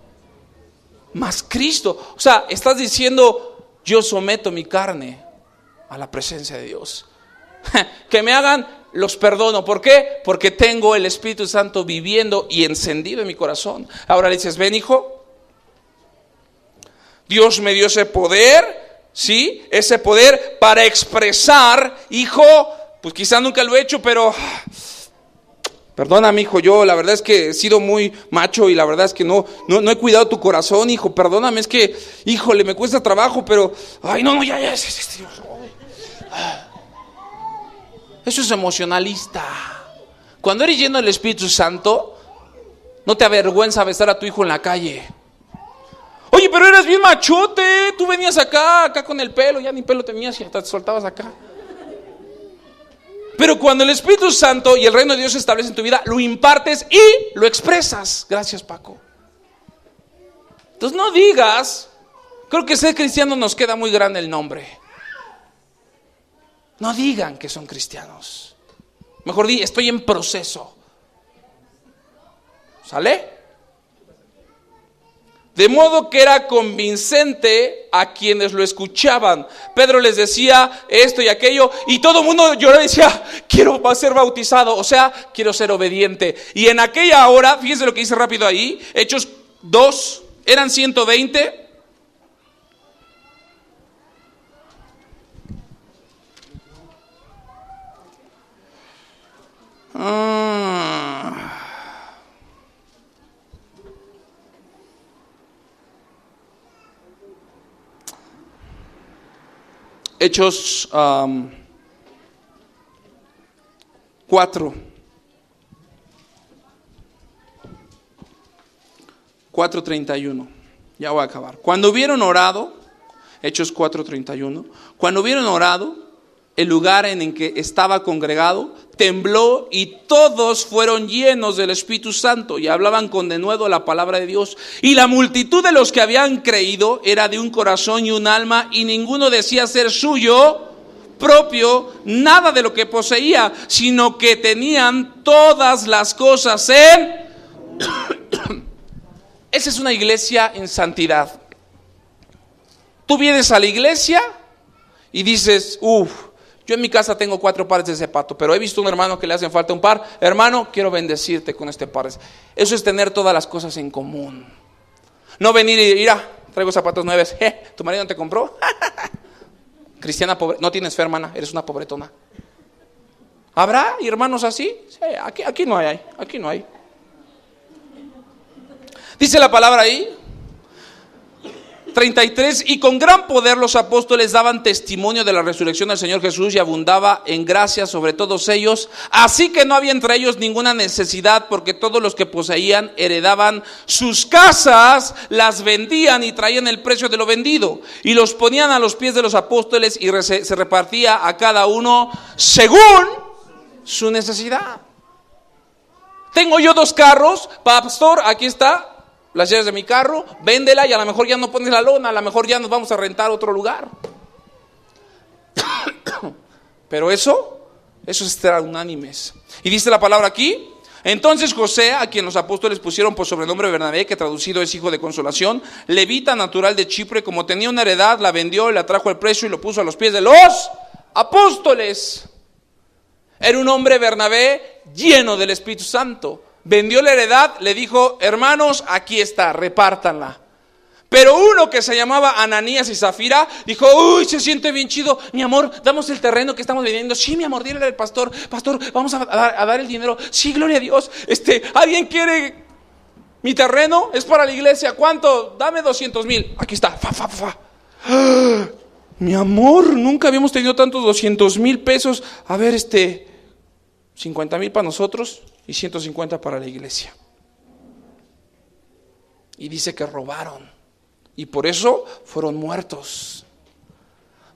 Speaker 1: mas Cristo. O sea, estás diciendo, yo someto mi carne a la presencia de Dios. Que me hagan, los perdono. ¿Por qué? Porque tengo el Espíritu Santo viviendo y encendido en mi corazón. Ahora le dices, ven, hijo, Dios me dio ese poder, ¿sí? Ese poder para expresar, hijo, pues quizá nunca lo he hecho, pero perdóname, hijo, yo la verdad es que he sido muy macho y la verdad es que no he cuidado tu corazón, hijo, perdóname, es que, híjole, me cuesta trabajo, pero, ay, no, ya, eso es emocionalista. Cuando eres lleno del Espíritu Santo, no te avergüenza besar a tu hijo en la calle. Oye, pero eres bien machote, tú venías acá con el pelo, ya ni pelo tenías y te soltabas acá. Pero cuando el Espíritu Santo y el reino de Dios se establece en tu vida, lo impartes y lo expresas. Gracias, Paco. Entonces no digas, creo que ser cristiano nos queda muy grande el nombre. No digan que son cristianos. Mejor di, estoy en proceso. ¿Sale? De modo que era convincente a quienes lo escuchaban. Pedro les decía esto y aquello, y todo el mundo lloraba y decía, quiero ser bautizado, o sea, quiero ser obediente. Y en aquella hora, fíjense lo que dice rápido ahí, Hechos 2, eran 120. Hechos 4:31. Ya voy a acabar. Cuando hubieron orado, Hechos 4:31, cuando hubieron orado, el lugar en el que estaba congregado tembló y todos fueron llenos del Espíritu Santo y hablaban con denuedo la palabra de Dios. Y la multitud de los que habían creído era de un corazón y un alma, y ninguno decía ser suyo propio nada de lo que poseía, sino que tenían todas las cosas en... Esa es una iglesia en santidad. Tú vienes a la iglesia y dices, yo en mi casa tengo 4 pares de zapatos, pero he visto un hermano que le hacen falta un par. Hermano, quiero bendecirte con este par. Eso es tener todas las cosas en común. No venir y mira, traigo zapatos nuevos. ¿Tu marido no te compró? Cristiana pobre, no tienes fe, hermana, eres una pobretona. ¿Habrá hermanos así? Sí, aquí no hay, aquí no hay. Dice la palabra ahí, 33, y con gran poder los apóstoles daban testimonio de la resurrección del Señor Jesús, y abundaba en gracia sobre todos ellos, así que no había entre ellos ninguna necesidad, porque todos los que poseían heredaban sus casas, las vendían y traían el precio de lo vendido, y los ponían a los pies de los apóstoles, y se repartía a cada uno según su necesidad. Tengo yo 2 carros, pastor, aquí está las llaves de mi carro, véndela y a lo mejor ya no pones la lona, a lo mejor ya nos vamos a rentar otro lugar. Pero eso es estar unánimes. Y dice la palabra aquí: entonces José, a quien los apóstoles pusieron por sobrenombre Bernabé, que traducido es hijo de consolación, levita natural de Chipre, como tenía una heredad, la vendió y la trajo al precio y lo puso a los pies de los apóstoles. Era un hombre, Bernabé, lleno del Espíritu Santo. Vendió la heredad, le dijo: hermanos, aquí está, repártanla. Pero uno que se llamaba Ananías y Zafira dijo: uy, se siente bien chido, mi amor, damos el terreno que estamos vendiendo. Sí, mi amor, dile al pastor, vamos a dar el dinero. Sí, gloria a Dios. ¿Alguien quiere mi terreno? Es para la iglesia. ¿Cuánto? Dame 200,000. Aquí está. Mi amor, nunca habíamos tenido tantos 200,000 pesos. A ver, 50,000 para nosotros y 150 para la iglesia. Y dice que robaron, y por eso fueron muertos.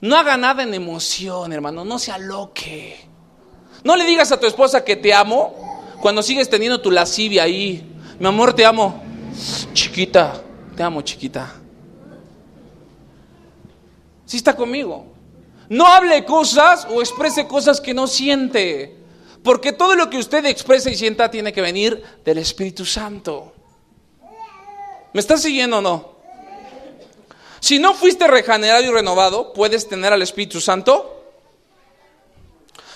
Speaker 1: No haga nada en emoción, hermano, no se aloque. No le digas a tu esposa que te amo cuando sigues teniendo tu lascivia ahí. Mi amor, te amo. Chiquita, te amo, chiquita. ¿Sí está conmigo? No hable cosas o exprese cosas que no siente, porque todo lo que usted expresa y sienta tiene que venir del Espíritu Santo. ¿Me estás siguiendo o no? Si no fuiste regenerado y renovado, ¿puedes tener al Espíritu Santo?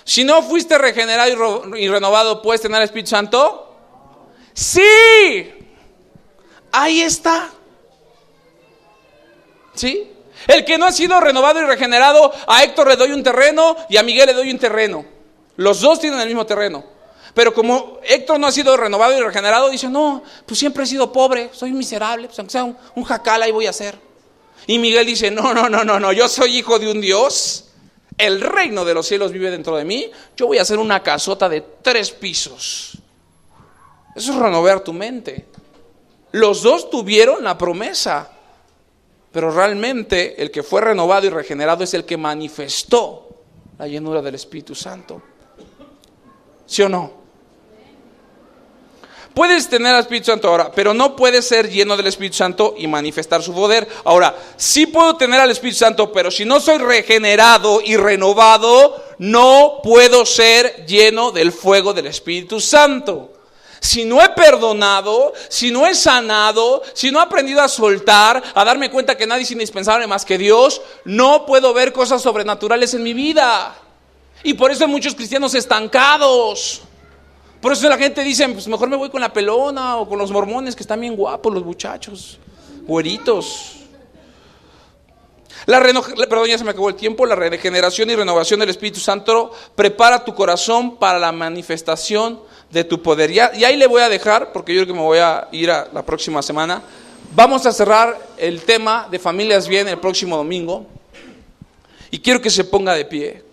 Speaker 1: Si no fuiste regenerado y renovado, ¿puedes tener al Espíritu Santo? ¡Sí! Ahí está. ¿Sí? El que no ha sido renovado y regenerado, a Héctor le doy un terreno y a Miguel le doy un terreno. Los dos tienen el mismo terreno. Pero como Héctor no ha sido renovado y regenerado, dice: no, pues siempre he sido pobre, soy miserable, pues aunque sea un jacal ahí voy a ser. Y Miguel dice: no, yo soy hijo de un Dios, el reino de los cielos vive dentro de mí, yo voy a hacer una casota de 3 pisos. Eso es renovar tu mente. Los dos tuvieron la promesa, pero realmente el que fue renovado y regenerado es el que manifestó la llenura del Espíritu Santo. ¿Sí o no? Puedes tener al Espíritu Santo ahora, pero no puedes ser lleno del Espíritu Santo y manifestar su poder. Ahora, sí puedo tener al Espíritu Santo, pero si no soy regenerado y renovado, no puedo ser lleno del fuego del Espíritu Santo. Si no he perdonado, si no he sanado, si no he aprendido a soltar, a darme cuenta que nadie es indispensable más que Dios, no puedo ver cosas sobrenaturales en mi vida. Y por eso hay muchos cristianos estancados. Por eso la gente dice: pues mejor me voy con la pelona o con los mormones, que están bien guapos los muchachos, güeritos. Perdón, ya se me acabó el tiempo. La regeneración y renovación del Espíritu Santo prepara tu corazón para la manifestación de tu poder. Y ahí le voy a dejar, porque yo creo que me voy a ir a la próxima semana. Vamos a cerrar el tema de familias bien el próximo domingo. Y quiero que se ponga de pie.